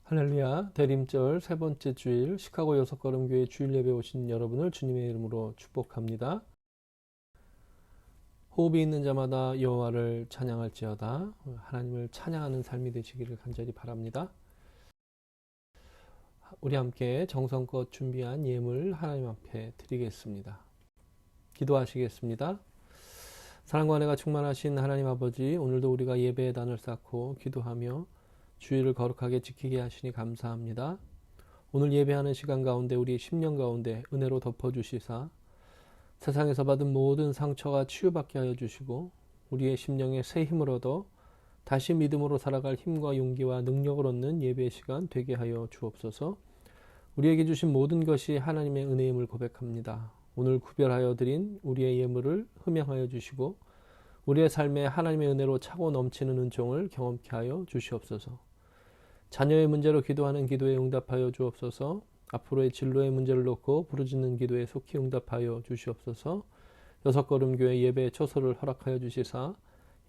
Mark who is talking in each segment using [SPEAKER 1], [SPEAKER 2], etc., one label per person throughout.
[SPEAKER 1] 할렐루야. 대림절 세 번째 주일 시카고 여섯걸음교회 주일 예배 오신 여러분을 주님의 이름으로 축복합니다. 호흡이 있는 자마다 여호와를 찬양할지어다. 하나님을 찬양하는 삶이 되시기를 간절히 바랍니다. 우리 함께 정성껏 준비한 예물 하나님 앞에 드리겠습니다. 기도하시겠습니다. 사랑과 은혜가 충만하신 하나님 아버지, 오늘도 우리가 예배의 단을 쌓고 기도하며 주일을 거룩하게 지키게 하시니 감사합니다. 오늘 예배하는 시간 가운데 우리 심령 가운데 은혜로 덮어주시사 세상에서 받은 모든 상처가 치유받게 하여 주시고 우리의 심령에 새 힘을 얻어 다시 믿음으로 살아갈 힘과 용기와 능력을 얻는 예배의 시간 되게 하여 주옵소서. 우리에게 주신 모든 것이 하나님의 은혜임을 고백합니다. 오늘 구별하여 드린 우리의 예물을 흠양하여 주시고 우리의 삶에 하나님의 은혜로 차고 넘치는 은총을 경험케 하여 주시옵소서. 자녀의 문제로 기도하는 기도에 응답하여 주옵소서. 앞으로의 진로의 문제를 놓고 부르짖는 기도에 속히 응답하여 주시옵소서. 여섯걸음교회 예배의 초소를 허락하여 주시사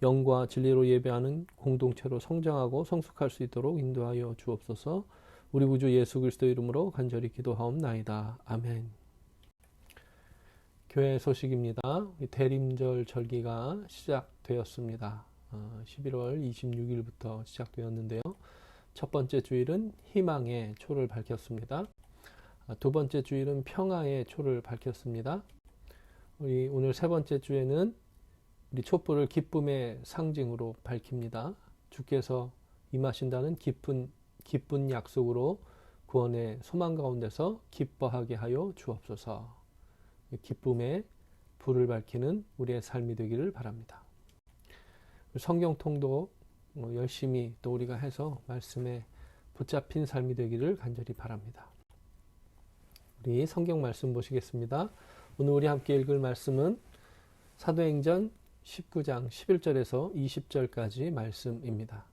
[SPEAKER 1] 영과 진리로 예배하는 공동체로 성장하고 성숙할 수 있도록 인도하여 주옵소서. 우리 구주 예수 그리스도 이름으로 간절히 기도하옵나이다. 아멘. 교회 소식입니다. 대림절 절기가 시작되었습니다. 11월 26일부터 시작되었는데요. 첫 번째 주일은 희망의 초를 밝혔습니다. 두 번째 주일은 평화의 초를 밝혔습니다. 우리 오늘 세 번째 주에는 우리 촛불을 기쁨의 상징으로 밝힙니다. 주께서 임하신다는 기쁜 약속으로 구원의 소망 가운데서 기뻐하게 하여 주옵소서. 기쁨의 불을 밝히는 우리의 삶이 되기를 바랍니다. 성경통도 열심히 또 우리가 해서 말씀에 붙잡힌 삶이 되기를 간절히 바랍니다. 우리 성경 말씀 보시겠습니다. 오늘 우리 함께 읽을 말씀은 사도행전 19장 11절에서 20절까지 말씀입니다.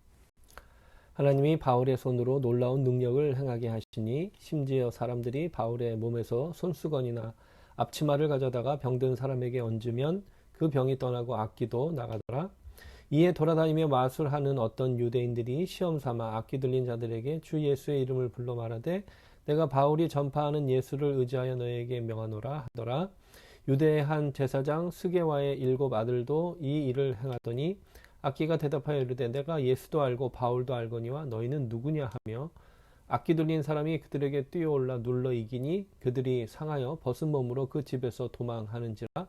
[SPEAKER 1] 하나님이 바울의 손으로 놀라운 능력을 행하게 하시니 심지어 사람들이 바울의 몸에서 손수건이나 앞치마를 가져다가 병든 사람에게 얹으면 그 병이 떠나고 악기도 나가더라. 이에 돌아다니며 마술하는 어떤 유대인들이 시험삼아 악기 들린 자들에게 주 예수의 이름을 불러 말하되 내가 바울이 전파하는 예수를 의지하여 너에게 명하노라 하더라. 유대의 한 제사장 스게와의 7 아들도 이 일을 행하더니 악기가 대답하여 이르되 내가 예수도 알고 바울도 알거니와 너희는 누구냐 하며 악기 들린 사람이 그들에게 뛰어올라 눌러 이기니 그들이 상하여 벗은 몸으로 그 집에서 도망하는지라.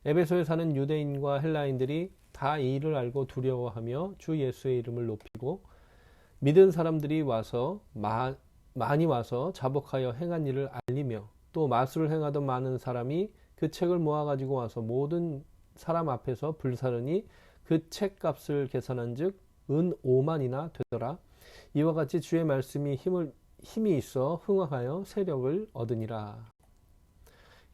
[SPEAKER 1] 에베소에 사는 유대인과 헬라인들이 다 이 일을 알고 두려워하며 주 예수의 이름을 높이고 믿은 사람들이 많이 와서 자복하여 행한 일을 알리며 또 마술을 행하던 많은 사람이 그 책을 모아가지고 와서 모든 사람 앞에서 불사르니 그 책값을 계산한 즉 은 5만이나 되더라. 이와 같이 주의 말씀이 힘이 있어 흥황하여 세력을 얻으니라.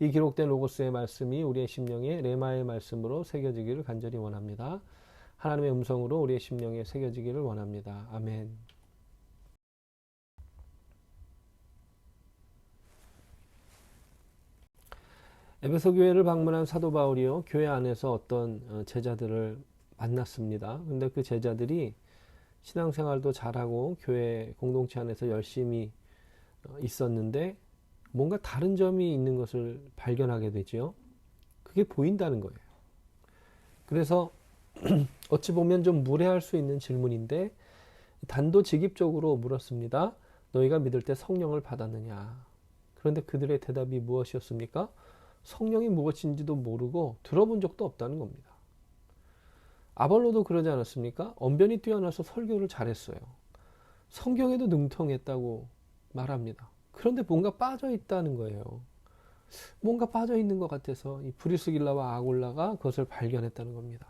[SPEAKER 1] 이 기록된 로고스의 말씀이 우리의 심령에 레마의 말씀으로 새겨지기를 간절히 원합니다. 하나님의 음성으로 우리의 심령에 새겨지기를 원합니다. 아멘. 에베소 교회를 방문한 사도 바울이요, 교회 안에서 어떤 제자들을 만났습니다. 근데 그 제자들이 신앙생활도 잘하고 교회 공동체 안에서 열심히 있었는데 뭔가 다른 점이 있는 것을 발견하게 되죠. 그게 보인다는 거예요. 그래서 어찌 보면 좀 무례할 수 있는 질문인데 단도직입적으로 물었습니다. 너희가 믿을 때 성령을 받았느냐? 그런데 그들의 대답이 무엇이었습니까? 성령이 무엇인지도 모르고 들어본 적도 없다는 겁니다. 아볼로도 그러지 않았습니까? 언변이 뛰어나서 설교를 잘했어요. 성경에도 능통했다고 말합니다. 그런데 뭔가 빠져 있다는 거예요. 뭔가 빠져 있는 것 같아서 이 브리스길라와 아굴라가 그것을 발견했다는 겁니다.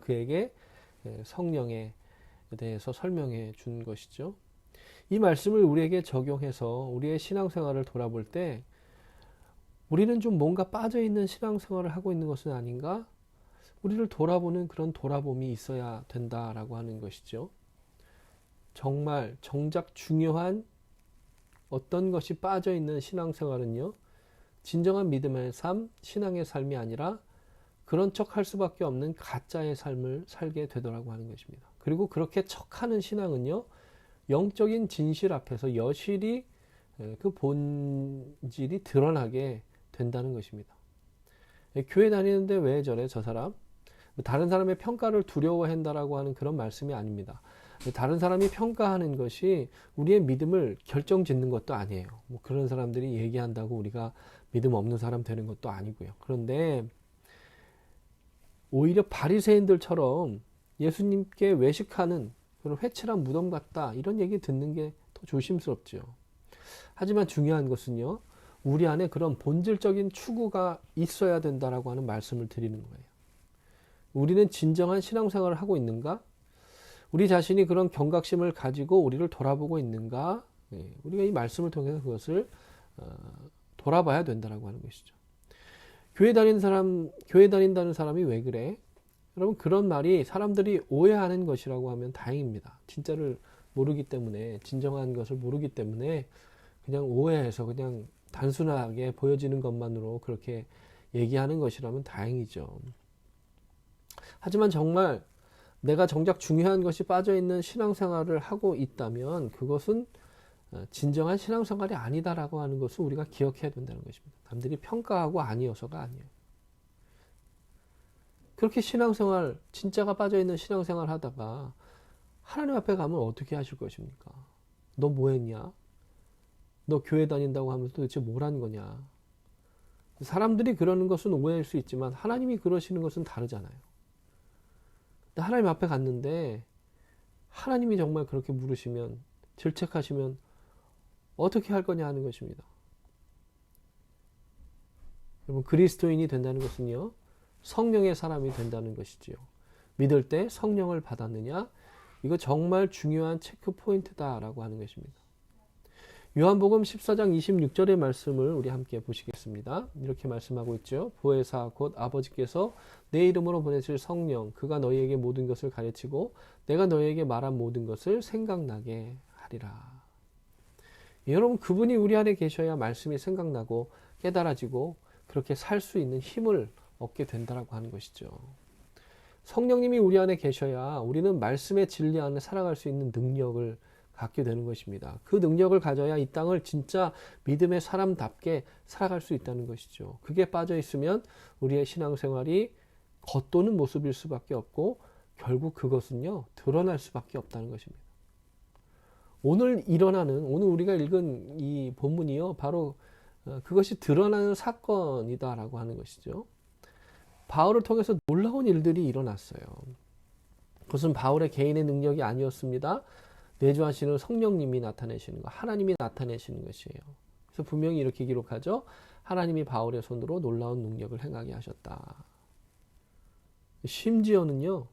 [SPEAKER 1] 그에게 성령에 대해서 설명해 준 것이죠. 이 말씀을 우리에게 적용해서 우리의 신앙생활을 돌아볼 때 우리는 좀 뭔가 빠져 있는 신앙생활을 하고 있는 것은 아닌가? 우리를 돌아보는 그런 돌아봄이 있어야 된다라고 하는 것이죠. 정말 정작 중요한 어떤 것이 빠져있는 신앙생활은요, 진정한 믿음의 삶, 신앙의 삶이 아니라 그런 척 할 수밖에 없는 가짜의 삶을 살게 되더라고 하는 것입니다. 그리고 그렇게 척하는 신앙은요, 영적인 진실 앞에서 여실히 그 본질이 드러나게 된다는 것입니다. 교회 다니는데 왜 저래 저 사람? 다른 사람의 평가를 두려워한다라고 하는 그런 말씀이 아닙니다. 다른 사람이 평가하는 것이 우리의 믿음을 결정짓는 것도 아니에요. 뭐 그런 사람들이 얘기한다고 우리가 믿음 없는 사람 되는 것도 아니고요. 그런데 오히려 바리새인들처럼 예수님께 외식하는 그런 회칠한 무덤 같다 이런 얘기 듣는 게 더 조심스럽죠. 하지만 중요한 것은요, 우리 안에 그런 본질적인 추구가 있어야 된다라고 하는 말씀을 드리는 거예요. 우리는 진정한 신앙생활을 하고 있는가? 우리 자신이 그런 경각심을 가지고 우리를 돌아보고 있는가? 우리가 이 말씀을 통해서 그것을 돌아봐야 된다라고 하는 것이죠. 교회 다닌다는 사람이 왜 그래? 여러분, 그런 말이 사람들이 오해하는 것이라고 하면 다행입니다. 진짜를 모르기 때문에, 진정한 것을 모르기 때문에 그냥 오해해서 그냥 단순하게 보여지는 것만으로 그렇게 얘기하는 것이라면 다행이죠. 하지만 정말 내가 정작 중요한 것이 빠져있는 신앙생활을 하고 있다면 그것은 진정한 신앙생활이 아니다라고 하는 것을 우리가 기억해야 된다는 것입니다. 남들이 평가하고 아니어서가 아니에요. 그렇게 신앙생활, 진짜가 빠져있는 신앙생활 하다가 하나님 앞에 가면 어떻게 하실 것입니까? 너 뭐 했냐? 너 교회 다닌다고 하면서 도대체 뭘 한 거냐? 사람들이 그러는 것은 오해일 수 있지만 하나님이 그러시는 것은 다르잖아요. 하나님 앞에 갔는데 하나님이 정말 그렇게 물으시면, 질책하시면 어떻게 할 거냐 하는 것입니다. 여러분, 그리스도인이 된다는 것은요, 성령의 사람이 된다는 것이지요. 믿을 때 성령을 받았느냐? 이거 정말 중요한 체크 포인트다라고 하는 것입니다. 요한복음 14장 26절의 말씀을 우리 함께 보시겠습니다. 이렇게 말씀하고 있죠. 보혜사 곧 아버지께서 내 이름으로 보내실 성령, 그가 너희에게 모든 것을 가르치고 내가 너희에게 말한 모든 것을 생각나게 하리라. 여러분, 그분이 우리 안에 계셔야 말씀이 생각나고 깨달아지고 그렇게 살 수 있는 힘을 얻게 된다라고 하는 것이죠. 성령님이 우리 안에 계셔야 우리는 말씀의 진리 안에 살아갈 수 있는 능력을 갖게 되는 것입니다. 그 능력을 가져야 이 땅을 진짜 믿음의 사람답게 살아갈 수 있다는 것이죠. 그게 빠져 있으면 우리의 신앙생활이 겉도는 모습일 수밖에 없고 결국 그것은요, 드러날 수밖에 없다는 것입니다. 오늘 우리가 읽은 이 본문이요, 바로 그것이 드러나는 사건이다라고 하는 것이죠. 바울을 통해서 놀라운 일들이 일어났어요. 그것은 바울의 개인의 능력이 아니었습니다. 내주하시는 성령님이 나타내시는 것, 하나님이 나타내시는 것이에요. 그래서 분명히 이렇게 기록하죠. 하나님이 바울의 손으로 놀라운 능력을 행하게 하셨다. 심지어는요,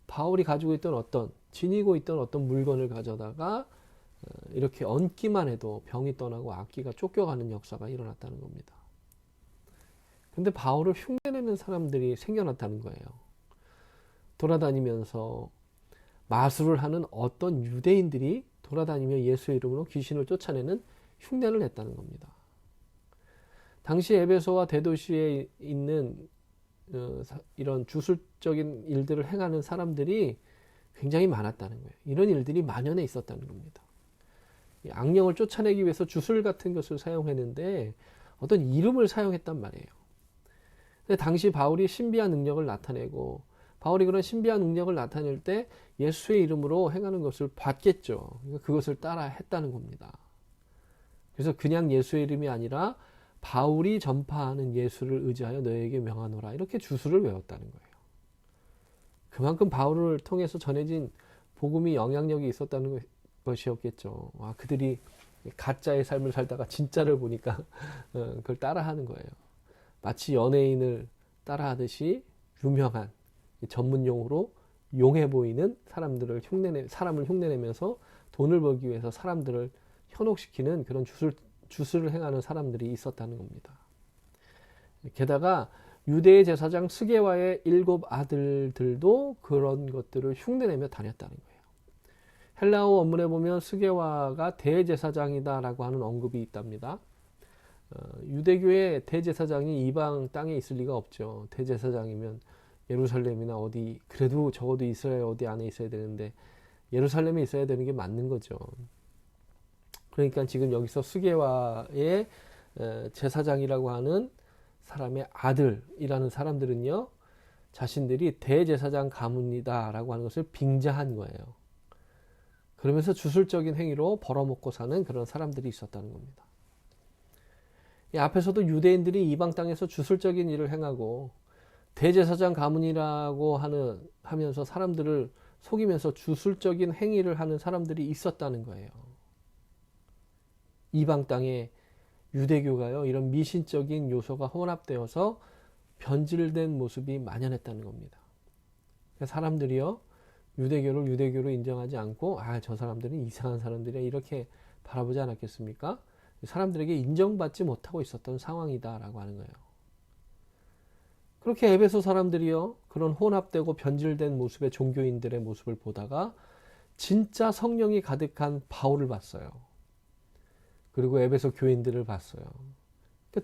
[SPEAKER 1] 바울이 가지고 있던 지니고 있던 어떤 물건을 가져다가 이렇게 얹기만 해도 병이 떠나고 악기가 쫓겨가는 역사가 일어났다는 겁니다. 근데 바울을 흉내내는 사람들이 생겨났다는 거예요. 돌아다니면서 마술을 하는 어떤 유대인들이 돌아다니며 예수의 이름으로 귀신을 쫓아내는 흉내를 냈다는 겁니다. 당시 에베소와 대도시에 있는 이런 주술적인 일들을 행하는 사람들이 굉장히 많았다는 거예요. 이런 일들이 만연해 있었다는 겁니다. 악령을 쫓아내기 위해서 주술 같은 것을 사용했는데 어떤 이름을 사용했단 말이에요. 근데 당시 바울이 신비한 능력을 나타내고, 바울이 그런 신비한 능력을 나타낼 때 예수의 이름으로 행하는 것을 봤겠죠. 그것을 따라 했다는 겁니다. 그래서 그냥 예수의 이름이 아니라 바울이 전파하는 예수를 의지하여 너에게 명하노라, 이렇게 주술을 외웠다는 거예요. 그만큼 바울을 통해서 전해진 복음이 영향력이 있었다는 것이었겠죠. 그들이 가짜의 삶을 살다가 진짜를 보니까 그걸 따라하는 거예요. 마치 연예인을 따라하듯이 유명한 전문 용어로 용해 보이는 사람을 흉내내면서 돈을 벌기 위해서 사람들을 현혹시키는 그런 주술을 행하는 사람들이 있었다는 겁니다. 게다가 유대의 제사장 스게와의 7 아들들도 그런 것들을 흉내내며 다녔다는 거예요. 헬라어 원문에 보면 스게와가 대제사장이다라고 하는 언급이 있답니다. 유대교의 대제사장이 이방 땅에 있을 리가 없죠. 대제사장이면 예루살렘이나 어디, 그래도 적어도 이스라엘 어디 안에 있어야 되는데 예루살렘에 있어야 되는 게 맞는 거죠. 그러니까 지금 여기서 수게와의 제사장이라고 하는 사람의 아들이라는 사람들은요, 자신들이 대제사장 가문이다라고 하는 것을 빙자한 거예요. 그러면서 주술적인 행위로 벌어먹고 사는 그런 사람들이 있었다는 겁니다. 이 앞에서도 유대인들이 이방 땅에서 주술적인 일을 행하고 대제사장 가문이라고 하면서 사람들을 속이면서 주술적인 행위를 하는 사람들이 있었다는 거예요. 이방 땅에 유대교가요, 이런 미신적인 요소가 혼합되어서 변질된 모습이 만연했다는 겁니다. 사람들이요, 유대교를 유대교로 인정하지 않고, 저 사람들은 이상한 사람들이야, 이렇게 바라보지 않았겠습니까? 사람들에게 인정받지 못하고 있었던 상황이다라고 하는 거예요. 그렇게 에베소 사람들이요, 그런 혼합되고 변질된 모습의 종교인들의 모습을 보다가 진짜 성령이 가득한 바울을 봤어요. 그리고 에베소 교인들을 봤어요.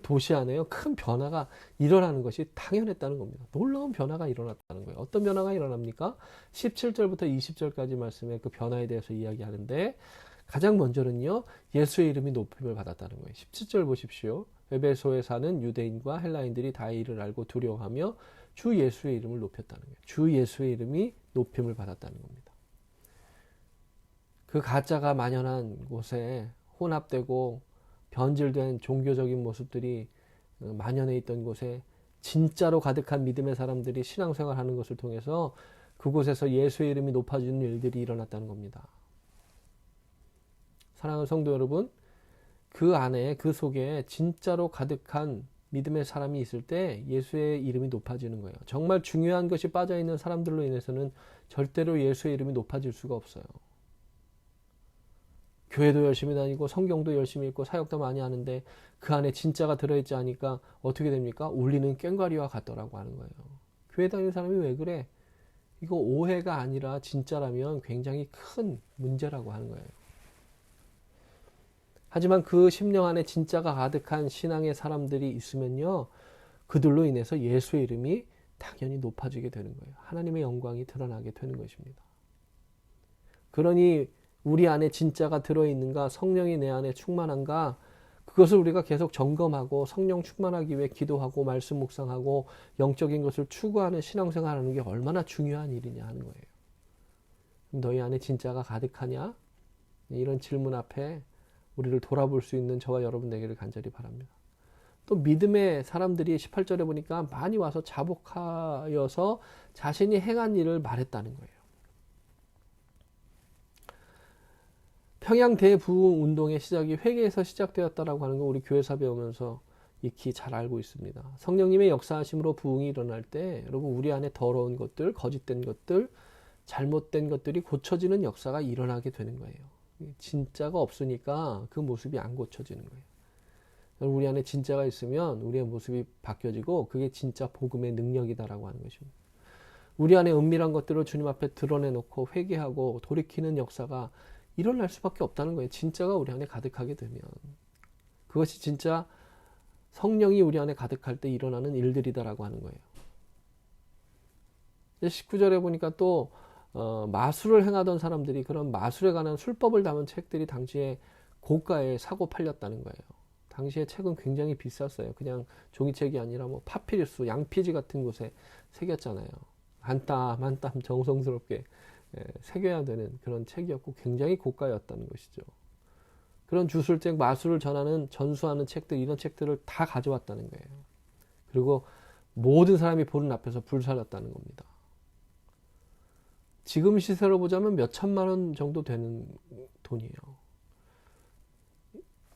[SPEAKER 1] 도시 안에요, 큰 변화가 일어나는 것이 당연했다는 겁니다. 놀라운 변화가 일어났다는 거예요. 어떤 변화가 일어납니까? 17절부터 20절까지 말씀에 그 변화에 대해서 이야기하는데, 가장 먼저는요, 예수의 이름이 높임을 받았다는 거예요. 17절 보십시오. 에베소에 사는 유대인과 헬라인들이 다 이를 알고 두려워하며 주 예수의 이름을 높였다는 거예요. 주 예수의 이름이 높임을 받았다는 겁니다. 그 가짜가 만연한 곳에 혼합되고 변질된 종교적인 모습들이 만연해 있던 곳에 진짜로 가득한 믿음의 사람들이 신앙생활하는 것을 통해서 그곳에서 예수의 이름이 높아지는 일들이 일어났다는 겁니다. 사랑하는 성도 여러분, 그 안에, 그 속에 진짜로 가득한 믿음의 사람이 있을 때 예수의 이름이 높아지는 거예요. 정말 중요한 것이 빠져있는 사람들로 인해서는 절대로 예수의 이름이 높아질 수가 없어요. 교회도 열심히 다니고 성경도 열심히 읽고 사역도 많이 하는데 그 안에 진짜가 들어있지 않으니까 어떻게 됩니까? 울리는 꽹과리와 같더라고 하는 거예요. 교회 다니는 사람이 왜 그래? 이거 오해가 아니라 진짜라면 굉장히 큰 문제라고 하는 거예요. 하지만 그 심령 안에 진짜가 가득한 신앙의 사람들이 있으면요, 그들로 인해서 예수의 이름이 당연히 높아지게 되는 거예요. 하나님의 영광이 드러나게 되는 것입니다. 그러니 우리 안에 진짜가 들어있는가, 성령이 내 안에 충만한가, 그것을 우리가 계속 점검하고 성령 충만하기 위해 기도하고 말씀 묵상하고 영적인 것을 추구하는 신앙생활하는 게 얼마나 중요한 일이냐 하는 거예요. 너희 안에 진짜가 가득하냐? 이런 질문 앞에 우리를 돌아볼 수 있는 저와 여러분 되기를 간절히 바랍니다. 또 믿음의 사람들이 18절에 보니까 많이 와서 자복하여서 자신이 행한 일을 말했다는 거예요. 평양 대부흥 운동의 시작이 회개에서 시작되었다라고 하는 거 우리 교회사 배우면서 익히 잘 알고 있습니다. 성령님의 역사하심으로 부흥이 일어날 때 여러분, 우리 안에 더러운 것들, 거짓된 것들, 잘못된 것들이 고쳐지는 역사가 일어나게 되는 거예요. 진짜가 없으니까 그 모습이 안 고쳐지는 거예요. 우리 안에 진짜가 있으면 우리의 모습이 바뀌어지고 그게 진짜 복음의 능력이다라고 하는 것입니다. 우리 안에 은밀한 것들을 주님 앞에 드러내놓고 회개하고 돌이키는 역사가 일어날 수밖에 없다는 거예요. 진짜가 우리 안에 가득하게 되면. 그것이 진짜 성령이 우리 안에 가득할 때 일어나는 일들이다라고 하는 거예요. 19절에 보니까 또 마술을 행하던 사람들이 그런 마술에 관한 술법을 담은 책들이 당시에 고가에 사고 팔렸다는 거예요. 당시에 책은 굉장히 비쌌어요. 그냥 종이책이 아니라 뭐 파피루스, 양피지 같은 곳에 새겼잖아요. 한 땀 한 땀 정성스럽게 새겨야 되는 그런 책이었고 굉장히 고가였다는 것이죠. 그런 주술책, 마술을 전하는, 전수하는 책들, 이런 책들을 다 가져왔다는 거예요. 그리고 모든 사람이 보는 앞에서 불살랐다는 겁니다. 지금 시세로 보자면 몇 천만 원 정도 되는 돈이에요.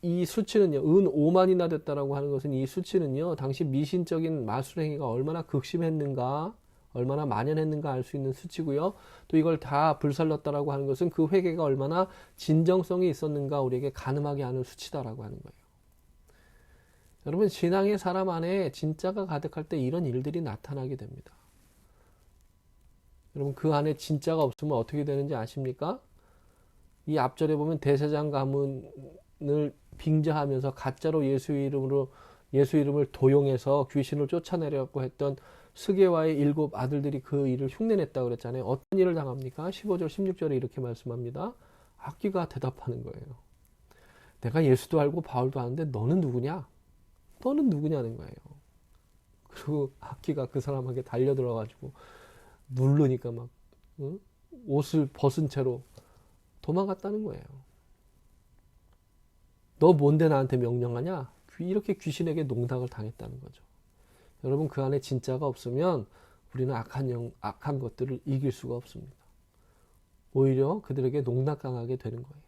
[SPEAKER 1] 이 수치는요, 은 5만이나 됐다라고 하는 것은, 이 수치는요, 당시 미신적인 마술 행위가 얼마나 극심했는가, 얼마나 만연했는가 알 수 있는 수치고요. 또 이걸 다 불살랐다라고 하는 것은 그 회개가 얼마나 진정성이 있었는가 우리에게 가늠하게 하는 수치다라고 하는 거예요. 여러분, 신앙의 사람 안에 진짜가 가득할 때 이런 일들이 나타나게 됩니다. 여러분, 그 안에 진짜가 없으면 어떻게 되는지 아십니까? 이 앞절에 보면 대제사장 가문을 빙자하면서 가짜로 예수 이름을 도용해서 귀신을 쫓아내려고 했던 스게와의 7 아들들이 그 일을 흉내냈다고 그랬잖아요. 어떤 일을 당합니까? 15절 16절에 이렇게 말씀합니다. 악귀가 대답하는 거예요. 내가 예수도 알고 바울도 아는데 너는 누구냐? 너는 누구냐는 거예요. 그리고 악귀가 그 사람에게 달려들어가지고 누르니까 막 옷을 벗은 채로 도망갔다는 거예요. 너 뭔데 나한테 명령하냐? 이렇게 귀신에게 농락을 당했다는 거죠. 여러분, 그 안에 진짜가 없으면 우리는 악한 것들을 이길 수가 없습니다. 오히려 그들에게 농락당하게 되는 거예요.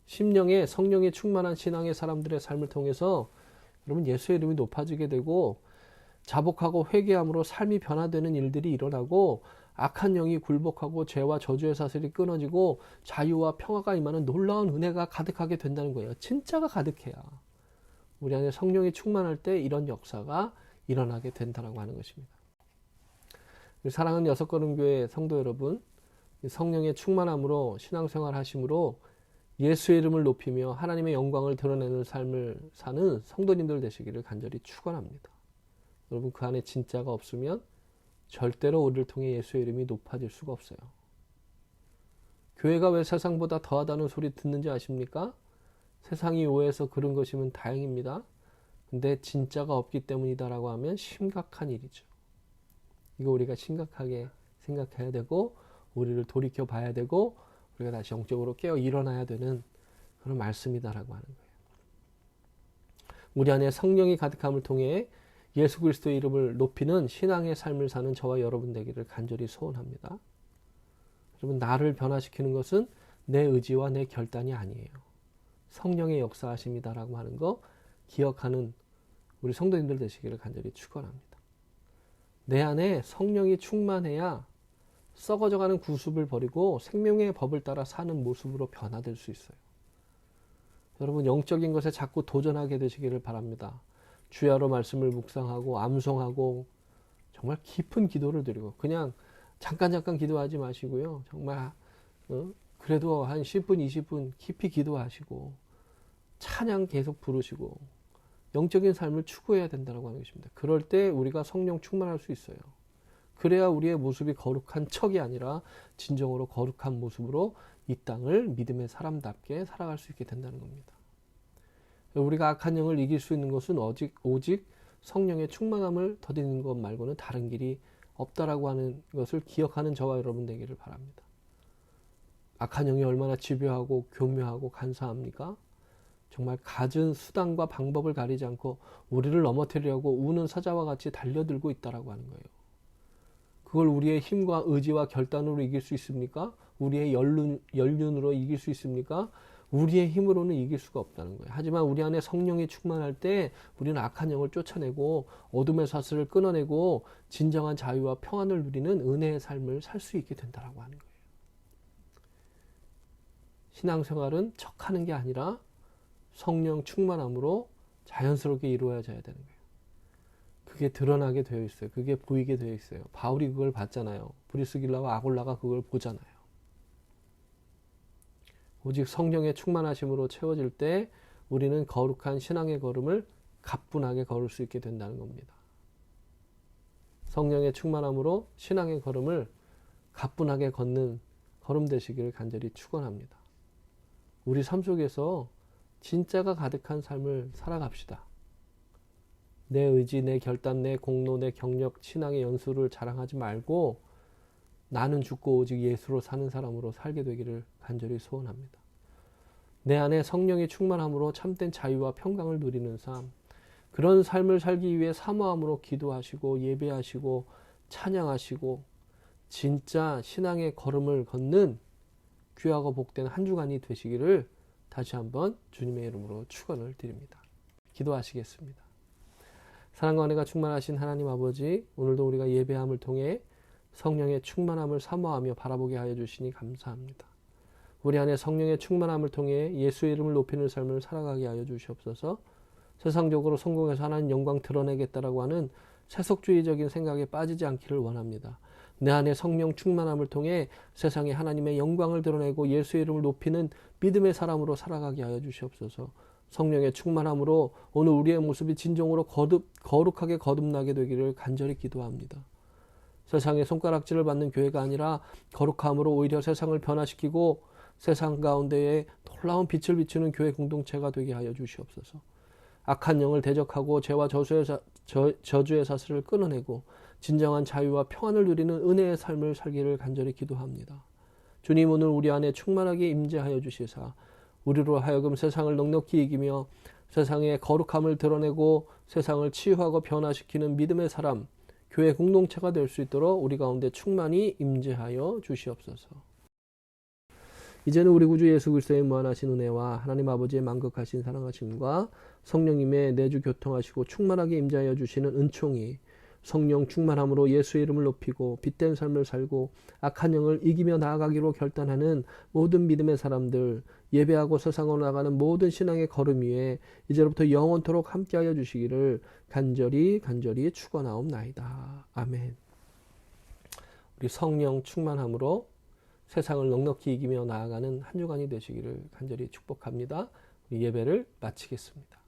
[SPEAKER 1] 심령에 성령이 충만한 신앙의 사람들의 삶을 통해서 여러분, 예수의 이름이 높아지게 되고 자복하고 회개함으로 삶이 변화되는 일들이 일어나고 악한 영이 굴복하고 죄와 저주의 사슬이 끊어지고 자유와 평화가 임하는 놀라운 은혜가 가득하게 된다는 거예요. 진짜가 가득해야 우리 안에 성령이 충만할 때 이런 역사가 일어나게 된다고 하는 것입니다. 사랑하는 여섯걸음교회 성도 여러분, 성령의 충만함으로 신앙생활 하심으로 예수의 이름을 높이며 하나님의 영광을 드러내는 삶을 사는 성도님들 되시기를 간절히 축원합니다. 여러분, 그 안에 진짜가 없으면 절대로 우리를 통해 예수의 이름이 높아질 수가 없어요. 교회가 왜 세상보다 더하다는 소리 듣는지 아십니까? 세상이 오해해서 그런 것이면 다행입니다. 근데 진짜가 없기 때문이다라고 하면 심각한 일이죠. 이거 우리가 심각하게 생각해야 되고 우리를 돌이켜 봐야 되고 우리가 다시 영적으로 깨어 일어나야 되는 그런 말씀이다라고 하는 거예요. 우리 안에 성령이 가득함을 통해 예수 그리스도의 이름을 높이는 신앙의 삶을 사는 저와 여러분 되기를 간절히 소원합니다. 여러분, 나를 변화시키는 것은 내 의지와 내 결단이 아니에요. 성령의 역사하심이다라고 하는 거 기억하는 우리 성도님들 되시기를 간절히 축원합니다. 내 안에 성령이 충만해야 썩어져가는 구습을 버리고 생명의 법을 따라 사는 모습으로 변화될 수 있어요. 여러분, 영적인 것에 자꾸 도전하게 되시기를 바랍니다. 주야로 말씀을 묵상하고 암송하고 정말 깊은 기도를 드리고 그냥 잠깐 기도하지 마시고요. 정말 그래도 한 10분 20분 깊이 기도하시고 찬양 계속 부르시고 영적인 삶을 추구해야 된다고 하는 것입니다. 그럴 때 우리가 성령 충만할 수 있어요. 그래야 우리의 모습이 거룩한 척이 아니라 진정으로 거룩한 모습으로 이 땅을 믿음의 사람답게 살아갈 수 있게 된다는 겁니다. 우리가 악한 영을 이길 수 있는 것은 오직 성령의 충만함을 더디는 것 말고는 다른 길이 없다라고 하는 것을 기억하는 저와 여러분 되기를 바랍니다. 악한 영이 얼마나 집요하고 교묘하고 간사합니까? 정말 갖은 수단과 방법을 가리지 않고 우리를 넘어뜨리려고 우는 사자와 같이 달려들고 있다라고 하는 거예요. 그걸 우리의 힘과 의지와 결단으로 이길 수 있습니까? 우리의 연륜으로 이길 수 있습니까? 우리의 힘으로는 이길 수가 없다는 거예요. 하지만 우리 안에 성령이 충만할 때 우리는 악한 영을 쫓아내고 어둠의 사슬을 끊어내고 진정한 자유와 평안을 누리는 은혜의 삶을 살 수 있게 된다라고 하는 거예요. 신앙생활은 척하는 게 아니라 성령 충만함으로 자연스럽게 이루어져야 되는 거예요. 그게 드러나게 되어 있어요. 그게 보이게 되어 있어요. 바울이 그걸 봤잖아요. 브리스길라와 아골라가 그걸 보잖아요. 오직 성령의 충만하심으로 채워질 때 우리는 거룩한 신앙의 걸음을 가뿐하게 걸을 수 있게 된다는 겁니다. 성령의 충만함으로 신앙의 걸음을 가뿐하게 걷는 걸음 되시기를 간절히 축원합니다. 우리 삶 속에서 진짜가 가득한 삶을 살아갑시다. 내 의지, 내 결단, 내 공로, 내 경력, 신앙의 연수를 자랑하지 말고 나는 죽고 오직 예수로 사는 사람으로 살게 되기를 간절히 소원합니다. 내 안에 성령이 충만함으로 참된 자유와 평강을 누리는 삶, 그런 삶을 살기 위해 사모함으로 기도하시고 예배하시고 찬양하시고 진짜 신앙의 걸음을 걷는 귀하고 복된 한 주간이 되시기를 다시 한번 주님의 이름으로 축원을 드립니다. 기도하시겠습니다. 사랑과 은혜가 충만하신 하나님 아버지, 오늘도 우리가 예배함을 통해 성령의 충만함을 사모하며 바라보게 하여 주시니 감사합니다. 우리 안에 성령의 충만함을 통해 예수의 이름을 높이는 삶을 살아가게 하여 주시옵소서. 세상적으로 성공해서 하나님 영광 드러내겠다라고 하는 세속주의적인 생각에 빠지지 않기를 원합니다. 내 안에 성령 충만함을 통해 세상에 하나님의 영광을 드러내고 예수의 이름을 높이는 믿음의 사람으로 살아가게 하여 주시옵소서. 성령의 충만함으로 오늘 우리의 모습이 진정으로 거룩하게 거듭나게 되기를 간절히 기도합니다. 세상의 손가락질을 받는 교회가 아니라 거룩함으로 오히려 세상을 변화시키고 세상 가운데에 놀라운 빛을 비추는 교회 공동체가 되게 하여 주시옵소서. 악한 영을 대적하고 죄와 저주의 사슬을 끊어내고 진정한 자유와 평안을 누리는 은혜의 삶을 살기를 간절히 기도합니다. 주님, 오늘 우리 안에 충만하게 임재하여 주시사 우리로 하여금 세상을 넉넉히 이기며 세상의 거룩함을 드러내고 세상을 치유하고 변화시키는 믿음의 사람, 교회 공동체가 될 수 있도록 우리 가운데 충만히 임재하여 주시옵소서. 이제는 우리 구주 예수 그리스도의 무한하신 은혜와 하나님 아버지의 만극하신 사랑하심과 성령님의 내주 교통하시고 충만하게 임재하여 주시는 은총이 성령 충만함으로 예수의 이름을 높이고 빛된 삶을 살고 악한 영을 이기며 나아가기로 결단하는 모든 믿음의 사람들, 예배하고 세상으로 나가는 모든 신앙의 걸음 위에 이제로부터 영원토록 함께하여 주시기를 간절히 축원하옵나이다. 아멘. 우리 성령 충만함으로 세상을 넉넉히 이기며 나아가는 한 주간이 되시기를 간절히 축복합니다. 우리 예배를 마치겠습니다.